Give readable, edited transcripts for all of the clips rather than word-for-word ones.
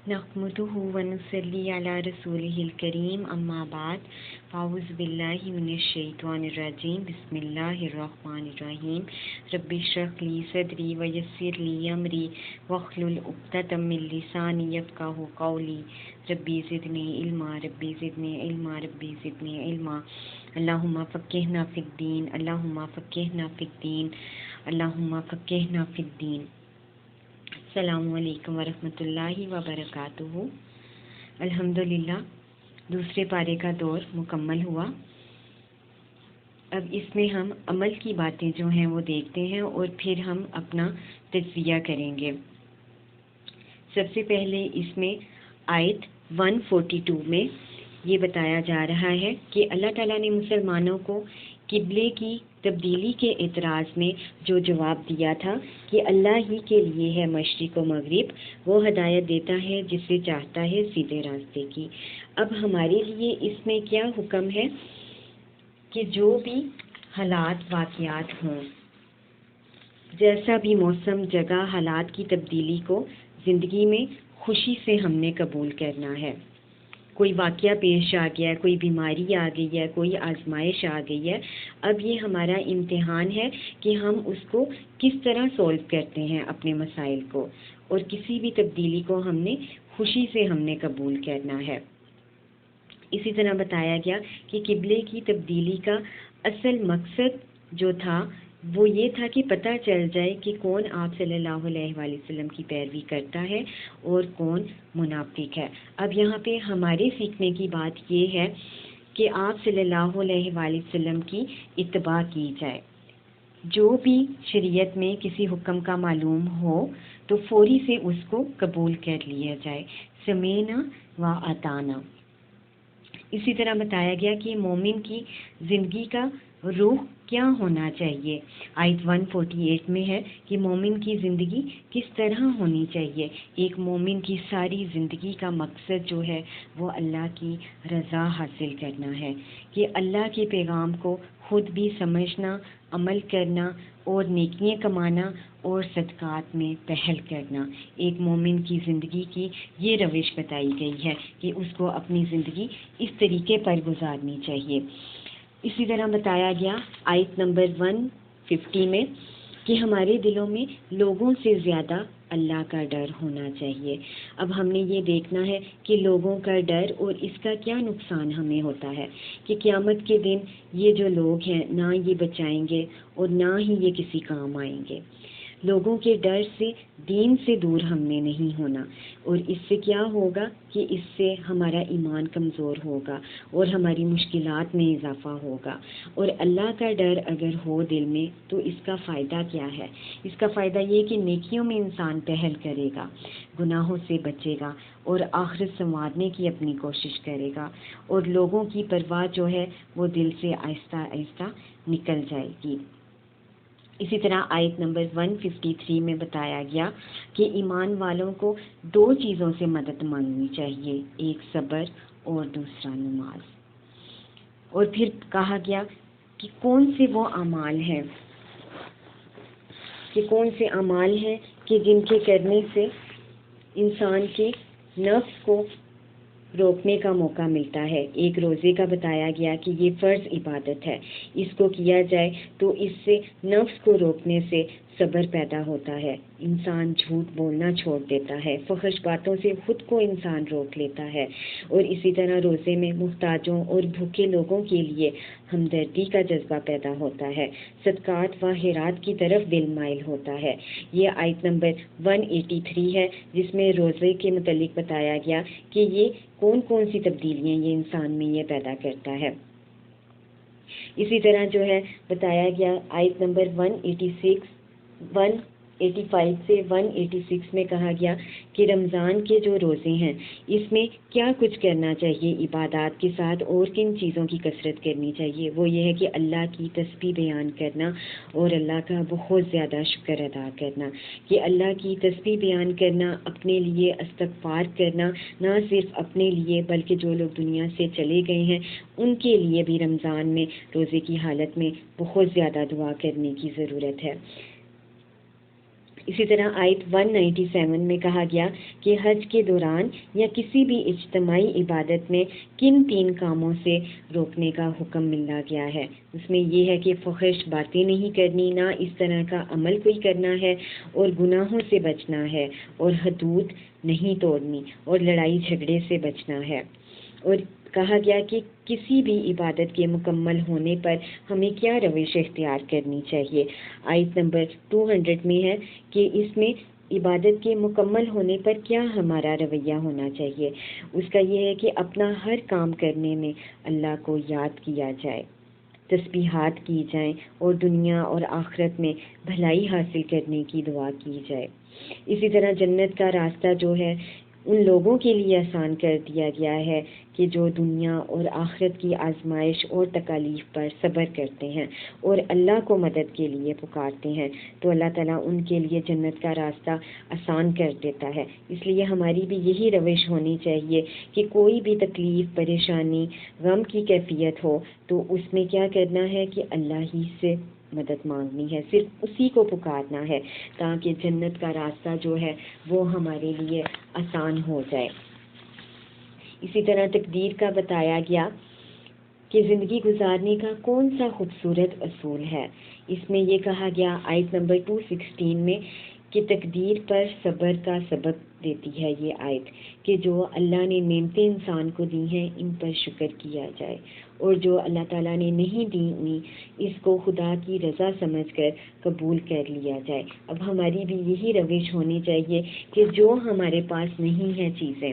نحمده ونصلي على رسوله الكريم اما بعد فاعوذ باللہ من الشیطان الرجیم بسم اللہ الرحمن الرحیم رب اشرح لی صدری ویسر لی امری واحلل عقدۃ من لسانی یفقہوا قولی ربی زدنی علما ربی زدنی علما ربی زدنی علما اللہم فقہنا فی الدین اللہم فقہنا فی الدین اللہم فقہنا فی الدین۔ السلام علیکم ورحمۃ اللہ وبرکاتہ۔ الحمدللہ دوسرے پارے کا دور مکمل ہوا۔ اب اس میں ہم عمل کی باتیں جو ہیں وہ دیکھتے ہیں اور پھر ہم اپنا تجزیہ کریں گے۔ سب سے پہلے اس میں آیت 142 میں یہ بتایا جا رہا ہے کہ اللہ تعالیٰ نے مسلمانوں کو قبلے کی تبدیلی کے اعتراض میں جو جواب دیا تھا کہ اللہ ہی کے لیے ہے مشرق و مغرب، وہ ہدایت دیتا ہے جسے چاہتا ہے سیدھے راستے کی۔ اب ہمارے لیے اس میں کیا حکم ہے کہ جو بھی حالات واقعات ہوں، جیسا بھی موسم، جگہ، حالات کی تبدیلی کو زندگی میں خوشی سے ہم نے قبول کرنا ہے۔ کوئی واقعہ پیش آ گیا ہے، کوئی بیماری آ گئی ہے، کوئی آزمائش آ گئی ہے، اب یہ ہمارا امتحان ہے کہ ہم اس کو کس طرح سولو کرتے ہیں اپنے مسائل کو، اور کسی بھی تبدیلی کو ہم نے خوشی سے ہم نے قبول کرنا ہے۔ اسی طرح بتایا گیا کہ قبلے کی تبدیلی کا اصل مقصد جو تھا وہ یہ تھا کہ پتہ چل جائے کہ کون آپ صلی اللہ علیہ وآلہ وسلم کی پیروی کرتا ہے اور کون منافق ہے۔ اب یہاں پہ ہمارے سیکھنے کی بات یہ ہے کہ آپ صلی اللہ علیہ وآلہ وسلم کی اتباع کی جائے۔ جو بھی شریعت میں کسی حکم کا معلوم ہو تو فوری سے اس کو قبول کر لیا جائے، سمینا و اطعنا۔ اسی طرح بتایا گیا کہ مومن کی زندگی کا روح کیا ہونا چاہیے۔ آیت 148 میں ہے کہ مومن کی زندگی کس طرح ہونی چاہیے۔ ایک مومن کی ساری زندگی کا مقصد جو ہے وہ اللہ کی رضا حاصل کرنا ہے، کہ اللہ کے پیغام کو خود بھی سمجھنا، عمل کرنا اور نیکیاں کمانا اور صدقات میں پہل کرنا۔ ایک مومن کی زندگی کی یہ روش بتائی گئی ہے کہ اس کو اپنی زندگی اس طریقے پر گزارنی چاہیے۔ اسی طرح بتایا گیا آیت نمبر 150 میں کہ ہمارے دلوں میں لوگوں سے زیادہ اللہ کا ڈر ہونا چاہیے۔ اب ہم نے یہ دیکھنا ہے کہ لوگوں کا ڈر اور اس کا کیا نقصان ہمیں ہوتا ہے، کہ قیامت کے دن یہ جو لوگ ہیں نہ یہ بچائیں گے اور نہ ہی یہ کسی کام آئیں گے۔ لوگوں کے ڈر سے دین سے دور ہم نے نہیں ہونا، اور اس سے کیا ہوگا کہ اس سے ہمارا ایمان کمزور ہوگا اور ہماری مشکلات میں اضافہ ہوگا۔ اور اللہ کا ڈر اگر ہو دل میں تو اس کا فائدہ کیا ہے؟ اس کا فائدہ یہ کہ نیکیوں میں انسان پہل کرے گا، گناہوں سے بچے گا اور آخرت سنوارنے کی اپنی کوشش کرے گا، اور لوگوں کی پرواہ جو ہے وہ دل سے آہستہ آہستہ نکل جائے گی۔ اسی طرح آیت نمبر 153 میں بتایا گیا کہ ایمان والوں کو دو چیزوں سے مدد مانگنی چاہیے، ایک صبر اور دوسرا نماز۔ اور پھر کہا گیا کہ کون سے وہ اعمال ہیں، کہ جن کے کرنے سے انسان کے نفس کو روکنے کا موقع ملتا ہے۔ ایک روزے کا بتایا گیا کہ یہ فرض عبادت ہے، اس کو کیا جائے تو اس سے نفس کو روکنے سے صبر پیدا ہوتا ہے، انسان جھوٹ بولنا چھوڑ دیتا ہے، فحش باتوں سے خود کو انسان روک لیتا ہے، اور اسی طرح روزے میں محتاجوں اور بھوکے لوگوں کے لیے ہمدردی کا جذبہ پیدا ہوتا ہے، صدقات و خیرات کی طرف دل مائل ہوتا ہے۔ یہ آیت نمبر 183 ہے جس میں روزے کے متعلق بتایا گیا کہ یہ کون کون سی تبدیلیاں یہ انسان میں یہ پیدا کرتا ہے۔ اسی طرح جو ہے بتایا گیا آیت نمبر 185 سے 186 میں کہا گیا کہ رمضان کے جو روزے ہیں اس میں کیا کچھ کرنا چاہیے عبادات کے ساتھ، اور کن چیزوں کی کثرت کرنی چاہیے۔ وہ یہ ہے کہ اللہ کی تسبیح بیان کرنا اور اللہ کا بہت زیادہ شکر ادا کرنا، کہ اللہ کی تسبیح بیان کرنا، اپنے لیے استغفار کرنا، نہ صرف اپنے لیے بلکہ جو لوگ دنیا سے چلے گئے ہیں ان کے لیے بھی رمضان میں روزے کی حالت میں بہت زیادہ دعا کرنے کی ضرورت ہے۔ اسی طرح آیت 197 میں کہا گیا کہ حج کے دوران یا کسی بھی اجتماعی عبادت میں کن 3 کاموں سے روکنے کا حکم ملا گیا ہے. اس میں یہ ہے کہ فحش باتیں نہیں کرنی، نہ اس طرح کا عمل کوئی کرنا ہے، اور گناہوں سے بچنا ہے، اور حدود نہیں توڑنی، اور لڑائی جھگڑے سے بچنا ہے. اور کہا گیا کہ کسی بھی عبادت کے مکمل ہونے پر ہمیں کیا روش اختیار کرنی چاہیے. آیت نمبر 200 میں ہے کہ اس میں عبادت کے مکمل ہونے پر کیا ہمارا رویہ ہونا چاہیے. اس کا یہ ہے کہ اپنا ہر کام کرنے میں اللہ کو یاد کیا جائے، تسبیحات کی جائیں، اور دنیا اور آخرت میں بھلائی حاصل کرنے کی دعا کی جائے. اسی طرح جنت کا راستہ جو ہے ان لوگوں کے لیے آسان کر دیا گیا ہے کہ جو دنیا اور آخرت کی آزمائش اور تکالیف پر صبر کرتے ہیں اور اللہ کو مدد کے لیے پکارتے ہیں، تو اللہ تعالیٰ ان کے لیے جنت کا راستہ آسان کر دیتا ہے. اس لیے ہماری بھی یہی روش ہونی چاہیے کہ کوئی بھی تکلیف، پریشانی، غم کی کیفیت ہو تو اس میں کیا کرنا ہے کہ اللہ ہی سے مدد مانگنی ہے، صرف اسی کو پکارنا ہے تاکہ جنت کا راستہ جو ہے وہ ہمارے لیے آسان ہو جائے. اسی طرح تقدیر کا بتایا گیا کہ زندگی گزارنے کا کون سا خوبصورت اصول ہے. اس میں یہ کہا گیا آیت نمبر 216 میں کہ تقدیر پر صبر کا سبق دیتی ہے یہ آیت، کہ جو اللہ نے نعمتیں انسان کو دی ہیں ان پر شکر کیا جائے، اور جو اللہ تعالیٰ نے نہیں دی ہوئی اس کو خدا کی رضا سمجھ کر قبول کر لیا جائے. اب ہماری بھی یہی روش ہونی چاہیے کہ جو ہمارے پاس نہیں ہیں چیزیں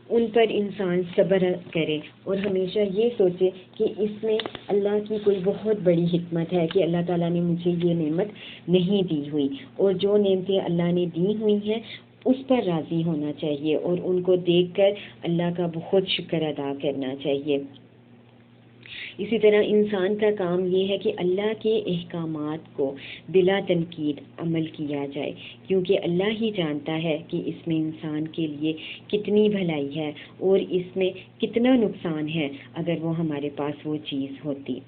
ان پر انسان صبر کرے، اور ہمیشہ یہ سوچے کہ اس میں اللہ کی کوئی بہت بڑی حکمت ہے کہ اللہ تعالیٰ نے مجھے یہ نعمت نہیں دی ہوئی، اور جو نعمتیں اللہ نے دی ہوئی ہیں اس پر راضی ہونا چاہیے اور ان کو دیکھ کر اللہ کا بہت شکر ادا کرنا چاہیے. اسی طرح انسان کا کام یہ ہے کہ اللہ کے احکامات کو بلا تنقید عمل کیا جائے، کیونکہ اللہ ہی جانتا ہے کہ اس میں انسان کے لیے کتنی بھلائی ہے اور اس میں کتنا نقصان ہے اگر وہ ہمارے پاس وہ چیز ہوتی.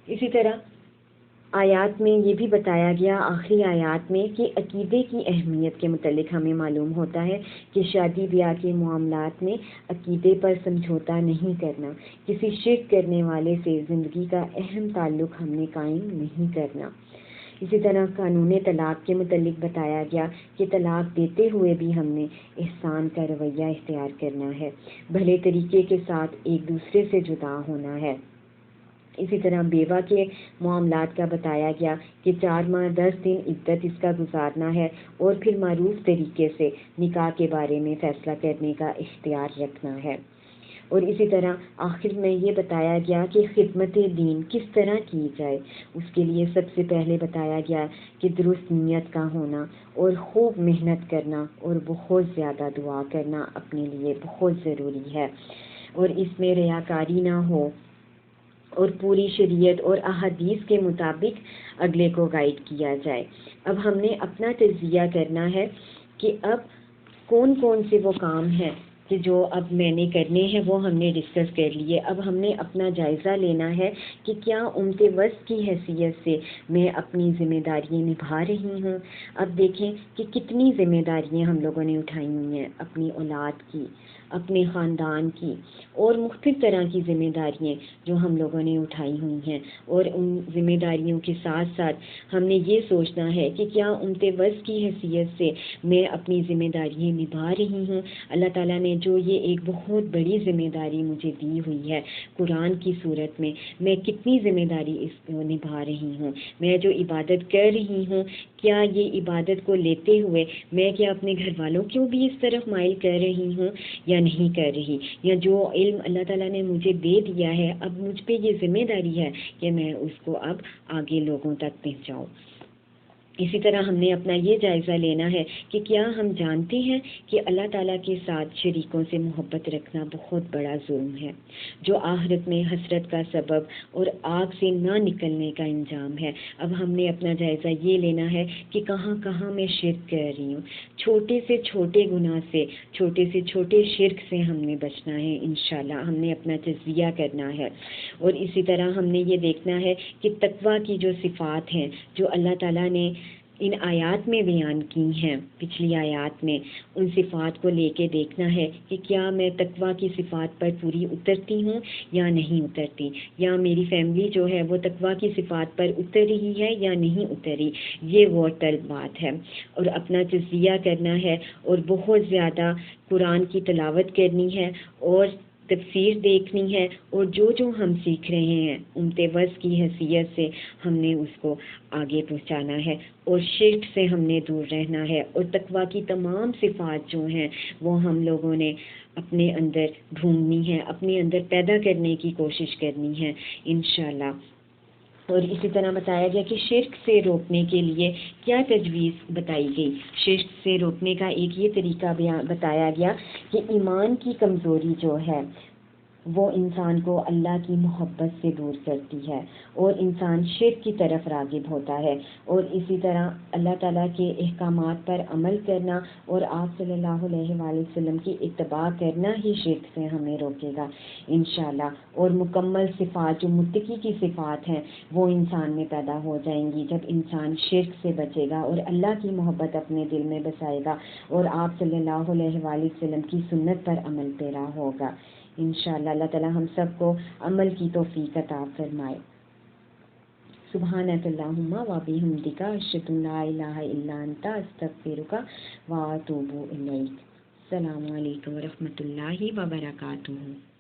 اسی طرح آیات میں یہ بھی بتایا گیا، آخری آیات میں، کہ عقیدے کی اہمیت کے متعلق ہمیں معلوم ہوتا ہے کہ شادی بیاہ کے معاملات میں عقیدے پر سمجھوتا نہیں کرنا، کسی شرک کرنے والے سے زندگی کا اہم تعلق ہم نے قائم نہیں کرنا. اسی طرح قانون طلاق کے متعلق بتایا گیا کہ طلاق دیتے ہوئے بھی ہم نے احسان کا رویہ اختیار کرنا ہے، بھلے طریقے کے ساتھ ایک دوسرے سے جدا ہونا ہے. اسی طرح بیوہ کے معاملات کا بتایا گیا کہ 4 ماہ 10 دن عدت اس کا گزارنا ہے اور پھر معروف طریقے سے نکاح کے بارے میں فیصلہ کرنے کا اختیار رکھنا ہے. اور اسی طرح آخر میں یہ بتایا گیا کہ خدمت دین کس طرح کی جائے. اس کے لیے سب سے پہلے بتایا گیا کہ درست نیت کا ہونا اور خوب محنت کرنا اور بہت زیادہ دعا کرنا اپنے لیے بہت ضروری ہے، اور اس میں ریاکاری نہ ہو اور پوری شریعت اور احادیث کے مطابق اگلے کو گائیڈ کیا جائے. اب ہم نے اپنا تجزیہ کرنا ہے کہ اب کون کون سے وہ کام ہیں کہ جو اب میں نے کرنے ہیں وہ ہم نے ڈسکس کر لیے. اب ہم نے اپنا جائزہ لینا ہے کہ کیا امت وسط کی حیثیت سے میں اپنی ذمہ داریاں نبھا رہی ہوں. اب دیکھیں کہ کتنی ذمہ داریاں ہم لوگوں نے اٹھائی ہوئی ہیں، اپنی اولاد کی، اپنے خاندان کی، اور مختلف طرح کی ذمہ داریاں جو ہم لوگوں نے اٹھائی ہوئی ہیں. اور ان ذمہ داریوں کے ساتھ ساتھ ہم نے یہ سوچنا ہے کہ کیا امت وسط کی حیثیت سے میں اپنی ذمہ داریاں نبھا رہی ہوں. اللہ تعالیٰ نے جو یہ ایک بہت بڑی ذمہ داری مجھے دی ہوئی ہے قرآن کی صورت میں کتنی ذمہ داری اس کو نبھا رہی ہوں. میں جو عبادت کر رہی ہوں کیا یہ عبادت کو لیتے ہوئے میں کیا اپنے گھر والوں کو بھی اس طرف مائل کر رہی ہوں یا نہیں کر رہی، یا جو علم اللہ تعالیٰ نے مجھے دے دیا ہے اب مجھ پہ یہ ذمہ داری ہے کہ میں اس کو اب آگے لوگوں تک پہنچاؤں. اسی طرح ہم نے اپنا یہ جائزہ لینا ہے کہ کیا ہم جانتے ہیں کہ اللہ تعالیٰ کے ساتھ شریکوں سے محبت رکھنا بہت بڑا ظلم ہے جو آخرت میں حسرت کا سبب اور آگ سے نہ نکلنے کا انجام ہے. اب ہم نے اپنا جائزہ یہ لینا ہے کہ کہاں کہاں میں شرک کر رہی ہوں. چھوٹے سے چھوٹے گناہ سے، چھوٹے سے چھوٹے شرک سے ہم نے بچنا ہے. انشاءاللہ ہم نے اپنا تجزیہ کرنا ہے. اور اسی طرح ہم نے یہ دیکھنا ہے کہ تقویٰ کی جو صفات ہیں جو اللہ تعالیٰ نے ان آیات میں بیان کی ہیں، پچھلی آیات میں، ان صفات کو لے کے دیکھنا ہے کہ کیا میں تقویٰ کی صفات پر پوری اترتی ہوں یا نہیں اترتی، یا میری فیملی جو ہے وہ تقویٰ کی صفات پر اتر رہی ہے یا نہیں اتری۔ یہ غور طلب بات ہے، اور اپنا تجزیہ کرنا ہے، اور بہت زیادہ قرآن کی تلاوت کرنی ہے، اور تفسیر دیکھنی ہے، اور جو ہم سیکھ رہے ہیں امتوز کی حیثیت سے ہم نے اس کو آگے پہنچانا ہے، اور شرک سے ہم نے دور رہنا ہے، اور تقویٰ کی تمام صفات جو ہیں وہ ہم لوگوں نے اپنے اندر ڈھونڈنی ہے، اپنے اندر پیدا کرنے کی کوشش کرنی ہے انشاءاللہ۔ اور اسی طرح بتایا گیا کہ شرک سے روکنے کے لیے کیا تجویز بتائی گئی۔ شرک سے روکنے کا ایک یہ طریقہ بتایا گیا کہ ایمان کی کمزوری جو ہے وہ انسان کو اللہ کی محبت سے دور کرتی ہے، اور انسان شرک کی طرف راغب ہوتا ہے، اور اسی طرح اللہ تعالیٰ کے احکامات پر عمل کرنا اور آپ صلی اللہ علیہ وآلہ وسلم کی اتباع کرنا ہی شرک سے ہمیں روکے گا انشاءاللہ۔ اور مکمل صفات جو متقی کی صفات ہیں وہ انسان میں پیدا ہو جائیں گی جب انسان شرک سے بچے گا اور اللہ کی محبت اپنے دل میں بسائے گا، اور آپ صلی اللہ علیہ وآلہ وسلم کی سنت پر عمل پیرا ہوگا انشاءاللہ۔ اللہ تعالی ہم سب کو عمل کی توفیق عطا فرمائے۔ سبحانک اللہم و بحمدک، اشہد ان لا الہ الا انت، استغفرک و اتوب الیک۔ السلام علیکم و رحمۃ اللہ وبرکاتہ۔